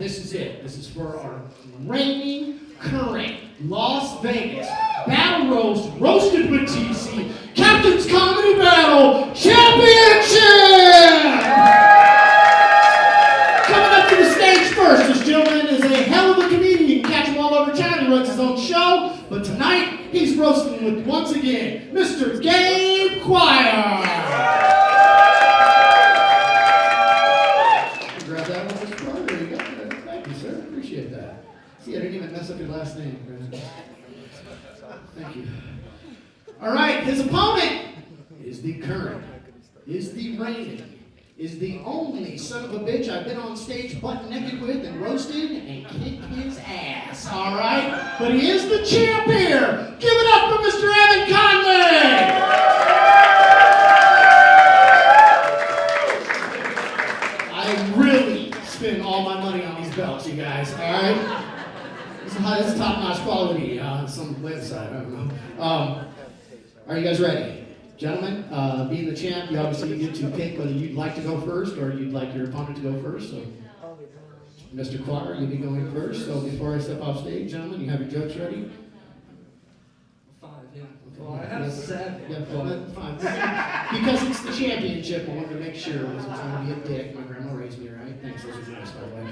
this is it. This is for our reigning, current Las Vegas Battle Roast Roasted with TC Captain's Comedy Battle Championship! Coming up to the stage first, this gentleman is a hell of a comedian. You can catch him all over town. He runs his own show. But tonight, he's roasting with, once again, Mr. Gabe Quire. Grab that one, Mr. Quire. There you go. Thank you, sir. Appreciate that. See, I didn't even mess up your last name. Thank you. All right, his opponent is the current, is the reigning, is the only son of a bitch I've been on stage butt naked with and roasted and kicked his ass, all right? But he is the champ here. Give it up for Mr. Evan Conley. I really spend all my money on these belts, you guys, all right? This is top-notch quality on some website, I don't know. Are you guys ready? Gentlemen, being the champ, you obviously get to pick whether you'd like to go first or you'd like your opponent to go first. So, Mr. Quire, you'll be going first. So before I step off stage, gentlemen, you have your jokes ready? 5, yeah. Well, I have 7. Yeah, 5. Because it's the championship, I wanted to make sure I wasn't trying to be a dick. My grandma raised me right. Thanks, those are nice, by the way.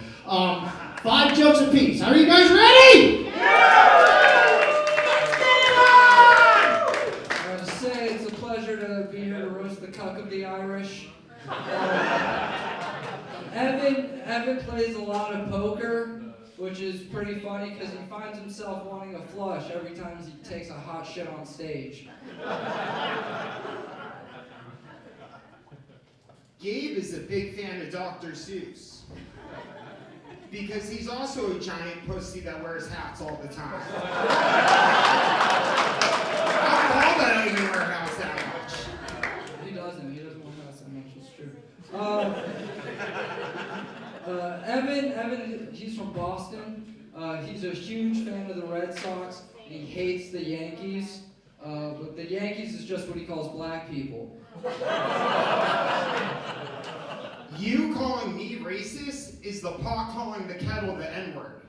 5 jokes apiece. Are you guys ready? Yeah! To be here to roast the cuck of the Irish. Evan plays a lot of poker, which is pretty funny because he finds himself wanting a flush every time he takes a hot shit on stage. Gabe is a big fan of Dr. Seuss because he's also a giant pussy that wears hats all the time. I don't even wear hats that much. He doesn't wear hats that much, it's true. Evan, he's from Boston. He's a huge fan of the Red Sox. He hates the Yankees. But the Yankees is just what he calls black people. You calling me racist is the pot calling the kettle the N-word.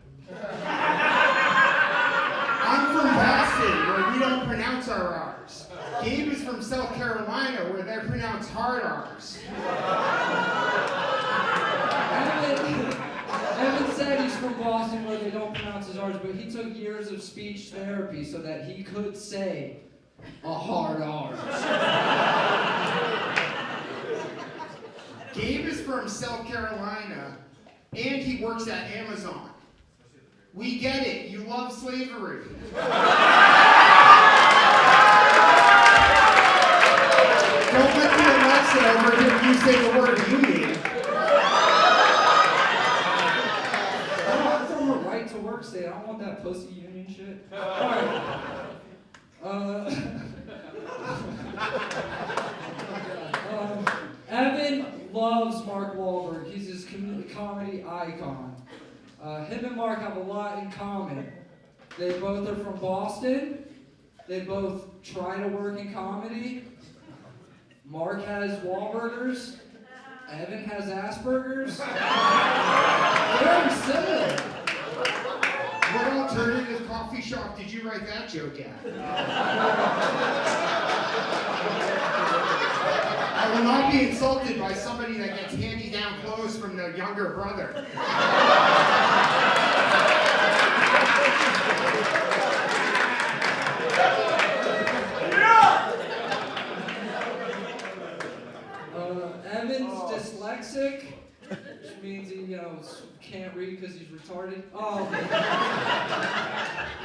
I'm from Boston, where we don't pronounce our R's. Gabe is from South Carolina, where they pronounce hard R's. Evan said he's from Boston, where they don't pronounce his R's, but he took years of speech therapy so that he could say a hard R. Gabe is from South Carolina, and he works at Amazon. We get it. You love slavery. Don't let the Alexa over here if you say the word union. It's on the right to work state. I don't want that pussy union shit. Alright. Evan loves Mark Wahlberg. He's his comedy icon. Him and Mark have a lot in common. They both are from Boston. They both try to work in comedy. Mark has Wahlburgers. Evan has Asperger's. Very similar. What alternative coffee shop did you write that joke at? I will not be insulted by somebody that gets hand-me-down clothes from their younger brother. Evan's dyslexic, which means he, can't read because he's retarded. I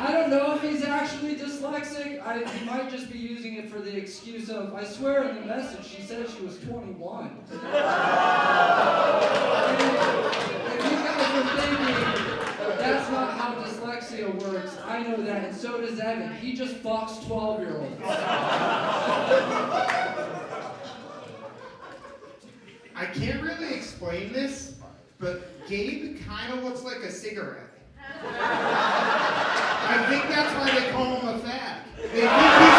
don't know if he's actually dyslexic. He might just be using it for the excuse of, I swear in the message she said she was 21. If you guys were thinking that's not how dyslexia works, I know that, and so does Evan. He just fucks 12-year-olds. I can't really explain this, but Gabe kind of looks like a cigarette. I think that's why they call him a fag. They think he's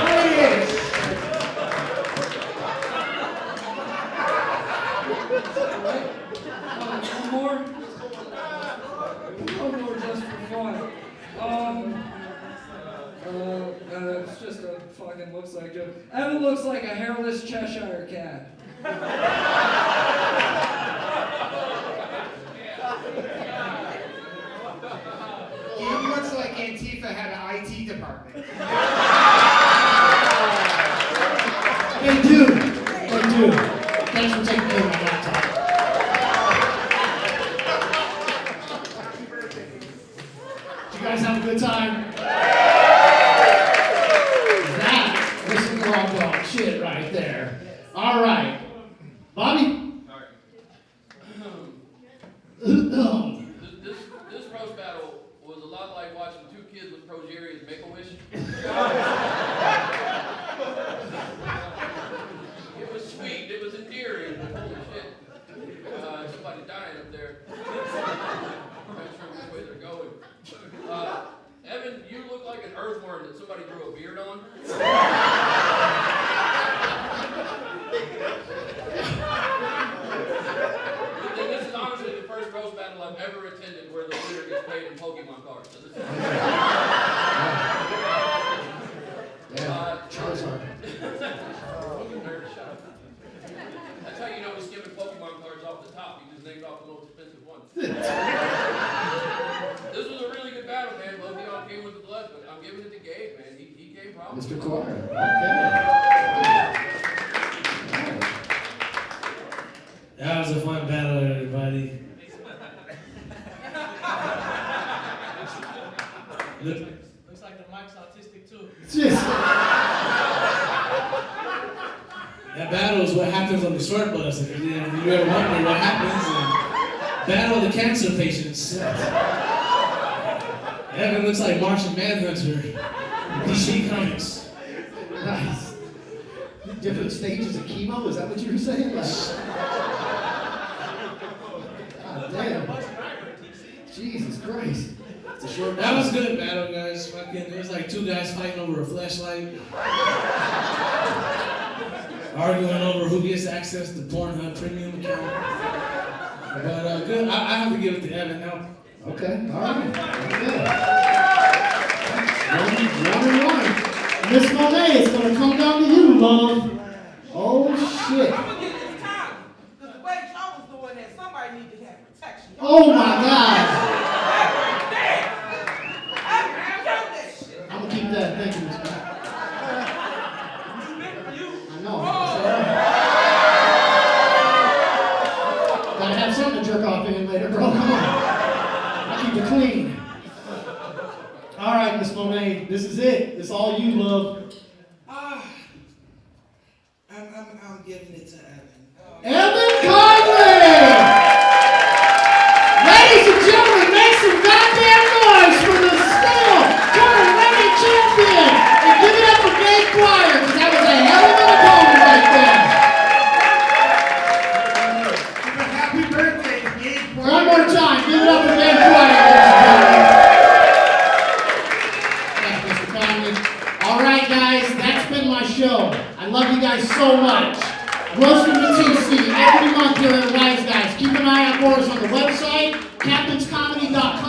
British. British. One more? One more just for fun. It's just a fucking looks like Joe. Evan looks like a hairless Cheshire cat. He looks like Antifa had an IT department. They do. They do. Thanks for taking care of my laptop. Did you guys have a good time? That was some raw dog shit right there. All right. Bobby? This roast battle was a lot like watching two kids with progeria's Make-A-Wish. It was sweet, it was endearing, but holy shit. Somebody dying up there. I'm not sure which way they're going. Evan, you look like an earthworm that somebody grew a beard on. This is honestly the first roast battle I've ever attended where the winner gets paid in Pokemon cards. So this is Charizard. nerd, shut up. That's how you know we're skipping Pokemon cards off the top. You just named off the most expensive ones. This was a really good battle, man. Both of y'all came with the blood, but I'm giving it to Gabe, man. He came probably. Mr. Carter. Okay. That was a fun battle, everybody. Looks like the mic's autistic too. Just, That battle is what happens on the short bus. If you ever wonder what happens, battle of the cancer patients. Evan looks like Martian Manhunter. DC Comics. nice. Different stages of chemo, is that what you were saying? Like, God damn. Jesus Christ. It's a short That was a good battle, guys. Fucking, it was like two guys fighting over a flashlight. Arguing over who gets access to Pornhub premium account. But good. I have to give it to Evan now. Okay, all right. Good. One. Miss Monet, it's gonna come down to you, love. Oh shit. I'm gonna get this time. Because the way Joe was doing that, somebody needs to have protection. Oh my God. I'm gonna keep that. Thank you, Miss Monet. I know. Gotta have something to jerk off in later, bro. Come on. I keep it clean. All right, Miss Monet, this is it. It's all you, love. I'm giving it to Evan. Evan Conley! Ladies and gentlemen, make some goddamn noise for the still current reigning champion! And give it up for Gabe Dwyer, because that was a hell of an opponent right there. Happy birthday, Gabe. One more time, give it up for Gabe Dwyer, ladies and gentlemen. Thanks, Mr. Conley. All right, guys, that's been my show. I love you guys so much. Roasting the TC every month here at Wise Guys. Keep an eye out for us on the website, captainscomedy.com.